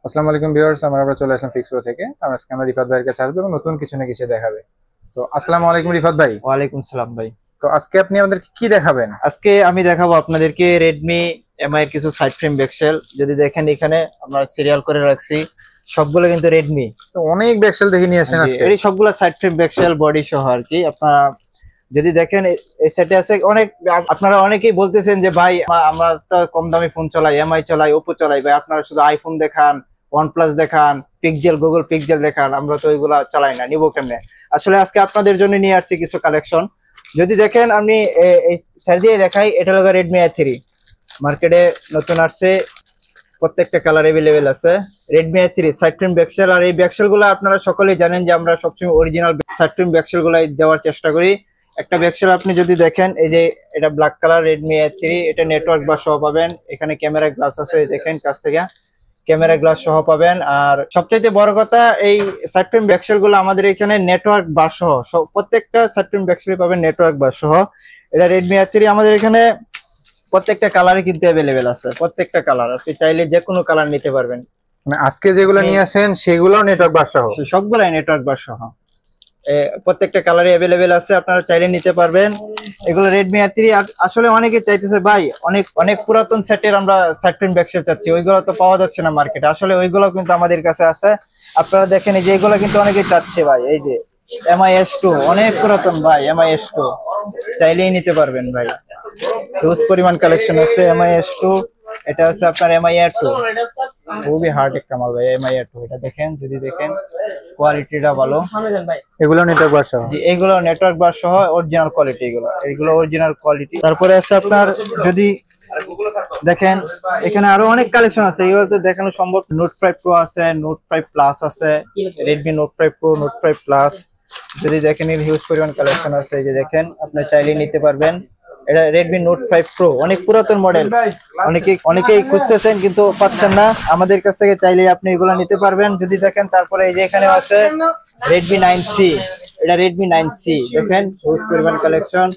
আসসালামু আলাইকুম ভিউয়ার্স, আমরা চলে আসলাম ফিক্স প্রো থেকে। আমরা রিফাত ভাইয়ের কাছে আসবো এবং নতুন কিছু না কিছু দেখাবে। তো আসসালামু আলাইকুম রিফাত ভাই। ওয়ালাইকুম সালাম ভাই। তো আজকে আপনি আমাদেরকে কি দেখাবেন? আজকে আমি দেখাবো আপনাদেরকে রেডমি এমআই এর কিছু সাইড ফ্রেম ব্যাকসেল। যদি দেখেন এখানে আমরা সিরিয়াল করে রাখছি, সবগুলো কিন্তু রেডমি। তো অনেক ব্যাকসেল দেখে নিয়ে আসেন আজকে। এই সবগুলো সাইড ফ্রেম ব্যাকসেল বডি সহ আর কি। আপনারা যদি দেখেন এই সেটে আছে অনেক। আপনারা অনেকেই বলতেছেন যে ভাই আমরা তো কম দামি ফোন চালাই, এমআই চালাই, ওপো চালাই, ভাই আপনারা শুধু আইফোন দেখান, ওয়ানপ্লাস দেখান, পিক্সেল, গুগল পিক্সেল দেখান, আমরা তো ওইগুলা চালাই না, নিবো কেমনে? আসলে আজকে আপনাদের জন্য নিয়ে আসছি কিছু কালেকশন। যদি দেখেন আমি এই সাইড দিয়ে দেখাই, এটা হলো রেডমি i3, মার্কেটে নতুন আসছে, প্রত্যেকটা কালার अवेलेबल আছে। Redmi i3 side frame backshell. আর এই ব্যাকসেল গুলো আপনারা সকলেই জানেন যে আমরা সবসময় অরিজিনাল সাইড ফ্রেম ব্যাকসেল গুলাই দেওয়ার চেষ্টা করি। একটা ব্যাকসেল আপনি যদি দেখেন, এই যে এটা ব্ল্যাক কালার রেডমি i3, এটা নেটওয়ার্ক বার সহ পাবেন। এখানে ক্যামেরা গ্লাস আছে, দেখেন কাছ থেকে ক্যামেরা গ্লাস সহ পাবেন। আর সবচাইতে বড় কথা, এই সাইড ফ্রেম ব্যাকসেল গুলো আমাদের এখানে নেটওয়ার্ক বার সহ, প্রত্যেকটা সাইড ফ্রেম ব্যাকসেল পাবেন নেটওয়ার্ক বার সহ। এটা রেডমি i3 আমাদের এখানে প্রত্যেকটা কালারে কিন্তু अवेलेबल আছে, প্রত্যেকটা কালার আপনি চাইলে যে কোনো কালার নিতে পারবেন। মানে আজকে যেগুলো নিয়ে আসেন সেগুলো নেটওয়ার্ক বাস সহ? সবগুলাই নেটওয়ার্ক বার সহ, প্রত্যেকটা কালারে अवेलेबल আছে, আপনারা চাইলে নিতে পারবেন। এগুলো রেডমি i3। আসলে অনেকে চাইতেছে ভাই অনেক অনেক পুরাতন সেটের আমরা সাইড ফ্রেম ব্যাকসেল চাচ্ছি, ওইগুলো তো পাওয়া যাচ্ছে না মার্কেটে। আসলে ওইগুলো কিন্তু আমাদের কাছে আছে। আপনারা দেখেন এই যে এগুলো কিন্তু অনেকে চাচ্ছে ভাই, এই যে এমআই S2 অনেক পুরাতন ভাই, এমআই S2 চাইলেই নিতে পারবেন ভাই। হিউজ পরিমাণ কালেকশন আছে এমআই S2। এটা আছে আপনার এমআই Air 2, খুবই হার্ড একটা মাল ভাই এমআই Air 2। এটা দেখেন, যদি দেখেন কোয়ালিটিটা ভালো। এগুলো নেটওয়ার্ক বাস সহ? জি, এগুলো নেটওয়ার্ক বার সহ অরিজিনাল কোয়ালিটি, এগুলো অরিজিনাল কোয়ালিটি। তারপরে আছে আপনার, যদি দেখেন এখানে আরো অনেক কালেকশন আছে, এগুলো তো দেখানো সম্ভব। নোট 5 প্রো আছে, নোট 5 প্লাস আছে, Redmi note 5 pro, note 5 plus. যদি দেখেন এর হিউজ পরিমাণ কালেকশন আছে, এই যে দেখেন আপনি চাইলে নিতে পারবেন। এটা রেডমি নোট 5 প্রো, অনেক পুরাতন মডেল, অনেকেই খুঁজতেছেন কিন্তু পাচ্ছেন না, আমাদের কাছ থেকে চাইলে আপনি এগুলো নিতে পারবেন। যদি দেখেন তারপরে এই যে এখানে আছে রেডমি 9C, এটা রেডমি 9C দেখেন, হিউজ পরিমাণ কালেকশন,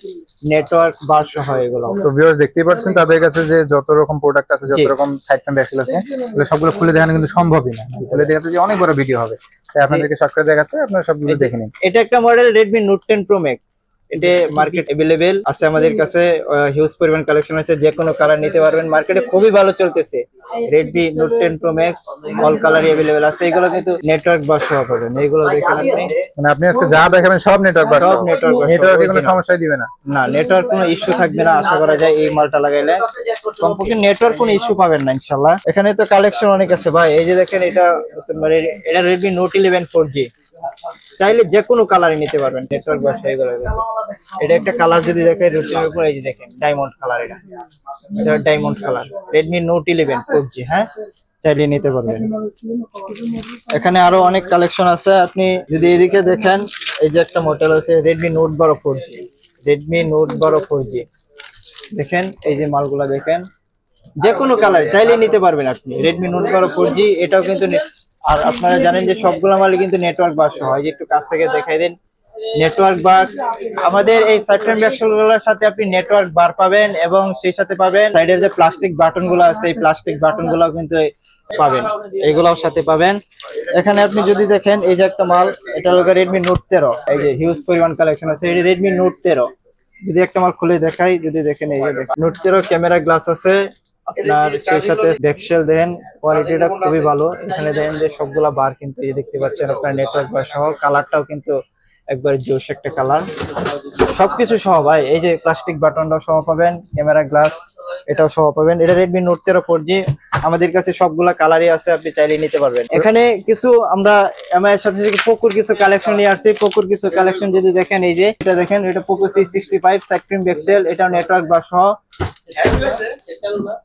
নেটওয়ার্ক বার সহ এগুলো। তো ভিউয়ার্স দেখতেই পাচ্ছেন তাদের কাছে যে যত রকম প্রোডাক্ট আছে, যত রকম সাইড ফ্রেম ব্যাকসেল আছে, এগুলো সবগুলো খুলে দেখানো কিন্তু সম্ভবই না। খুলে দেখাতে যে অনেক বড় ভিডিও হবে, তাই আপনাদেরকে শর্ট করে দেখাচ্ছে, আপনারা সবগুলো দেখে নিন। এটা একটা model Redmi note 10 pro max, এটা মার্কেট अवेलेबल আছে আমাদের কাছে, হিউজ পরিমাণ কালেকশন আছে, যে কোনো কালার নিতে পারবেন, মার্কেটে খুবই ভালো চলতেছে। Redmi note 10 pro max all কালারই अवेलेबल আছে, এগুলো কিন্তু নেটওয়ার্ক বাস সহ পাবেন। এগুলো দেখেন আপনি, মানে আপনি আজকে যা দেখাবেন সব নেটওয়ার্ক বাস সহ? সব নেটওয়ার্ক বাস, নেটওয়ার্কে কোনো সমস্যাই দিবে না? না, নেটওয়ার্ক কোনো ইস্যু থাকবে না আশা করা যায়। এই মালটা লাগাইলে কমপক্ষে নেটওয়ার্ক কোনো ইস্যু পাবেন না ইনশাআল্লাহ। এখানে তো কালেকশন অনেক আছে ভাই, এই যে দেখেন এটা রেডমি নোট 11 4G, চাইলে যে কোনো কালারই নিতে পারবেন নেটওয়ার্ক বাস এগুলো। এটা একটা কালার যদি দেখেন রুটিনের উপর, এই যে দেখেন ডায়মন্ড কালার, এটা diamond colour, Redmi note 11 4G, হ্যাঁ চাইলে নিতে পারবেন। এখানে আরো অনেক কালেকশন আছে, আপনি যদি এদিকে দেখেন, এই যে একটা মডেল আছে Redmi note 12 4G, Redmi note 12 4G দেখেন, এই যে মালগুলা দেখেন, যে কোনো কালার চাইলে নিতে পারবেন আপনি, রেডমি নোট 12 4G। এটাও কিন্তু আর আপনারা জানেন যে সবগুলো মাল কিন্তু নেটওয়ার্ক বাস হয়, যে একটু কাছ থেকে দেখাই দেন নেটওয়ার্ক বার। আমাদের এই সাইড ফ্রেম ব্যাকসেলগুলোর সাথে আপনি নেটওয়ার্ক বার পাবেন, এবং সেই সাথে পাবেন সাইডের যে প্লাস্টিক বাটন গুলো আছে, এই প্লাস্টিক বাটন গুলো কিন্তু পাবেন, এগুলোর সাথে পাবেন। এখানে আপনি যদি দেখেন এই যে একটা মাল, এটা হলো রেডমি নোট 13, এই যে হিউজ পরিমাণ কালেকশন আছে, এই রেডমি নোট 13। যদি একটা মাল খুলে দেখাই, যদি দেখেন এই যে নোট 13 ক্যামেরা গ্লাস আছে আপনার, সেই সাথে ব্যাকসেল দেন, কোয়ালিটিটা খুবই ভালো। এখানে দেখেন যে সবগুলা বার কিন্তু এই দেখতে পাচ্ছেন আপনার নেটওয়ার্ক বার সহ, কালারটাও কিন্তু একবার জোশ একটা কালার, সবকিছু সহ ভাই। এই যে প্লাস্টিক বাটনটাও সহ পাবেন, ক্যামেরা গ্লাস এটাও সহ পাবেন। এটা রেডমি নোট 13 4G, আমাদের কাছে সবগুলা কালারই আছে, আপনি চাইলে নিতে পারবেন। এখানে কিছু আমরা এমআই এর সাথে পোকোর কিছু কালেকশন নিয়ে আসছি, পোকোর কিছু কালেকশন যদি দেখেন, এই যে এটা দেখেন, এটা Poco C65 side frame back shell, এটাও নেটওয়ার্ক বার সহ,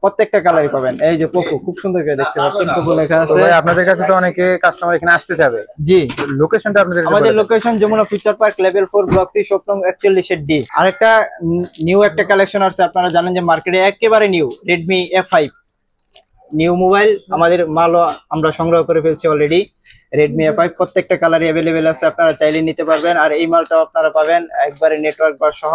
প্রত্যেকটা কালারই পাবেন। এই যে পোকো, খুব সুন্দর করে দেখতে পাচ্ছেন পোকো লেখা আছে। ভাই আপনাদের কাছে তো অনেকে কাস্টমার এখানে আসতে যাবে, জি লোকেশনটা আপনাদের আমাদের location Jamuna Future Park level 4 block C shop নং 41D। আরেকটা নিউ একটা কালেকশন আছে, আপনারা জানেন যে মার্কেটে একেবারে new Redmi A5 new mobile, আমাদের মালও আমরা সংগ্রহ করে ফেলছি অলরেডি। রেডমি A5 প্রত্যেকটা কালারই अवेलेबल আছে, আপনারা চাইলে নিতে পারবেন। আর এই মালটাও আপনারা পাবেন একবারে নেটওয়ার্ক বার সহ,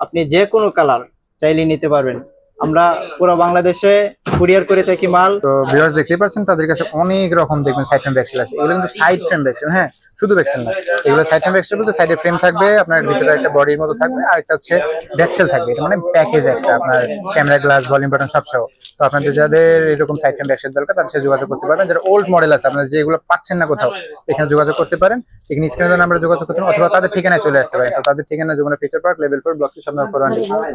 আপনি যে কোনো কালার চাইলে নিতে পারবেন। আমরা পুরো বাংলাদেশে কুরিয়ার করে থাকি মাল। তো ভিউয়ার্স দেখতেই পাচ্ছেন তাদের কাছে অনেক রকম দেখবেন সাইড ফ্রেম ব্যাকসেল আছে। এগুলো কিন্তু সাইড ফ্রেম ব্যাকসেল, হ্যাঁ শুধু ব্যাকসেল না, এগুলো সাইড ফ্রেম ব্যাকসেল বলতে সাইডে ফ্রেম থাকবে, আপনার ভিতরে একটা বডির মতো থাকবে, আর একটা হচ্ছে ব্যাকসেল থাকবে। এটা মানে প্যাকেজ একটা, আপনার ক্যামেরা গ্লাস, ভলিউম বাটন সব সহ। তো আপনাদের যাদের এরকম সাইড ফ্রেম ব্যাকসেল দরকার তাদের সাথে যোগাযোগ করতে পারবেন। যারা ওল্ড মডেল আছে আপনারা যেগুলো পাচ্ছেন না কোথাও, এখানে যোগাযোগ করতে পারেন। এখানে স্ক্রিনে নাম্বারে যোগাযোগ করতে পারেন, অথবা তাদের ঠিকানায় চলে আসতে পারেন। তো তাদের ঠিকানা Jamuna Future Park, level 4, block 6, আপনার 4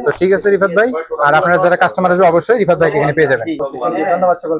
তো ঠিক আছে রিফাত ভাই, আর আপনারা যারা কাস্টমার আসবে অবশ্যই রিফাত ভাইকে এখানে পেয়ে যাবেন। ধন্যবাদ সকলকে।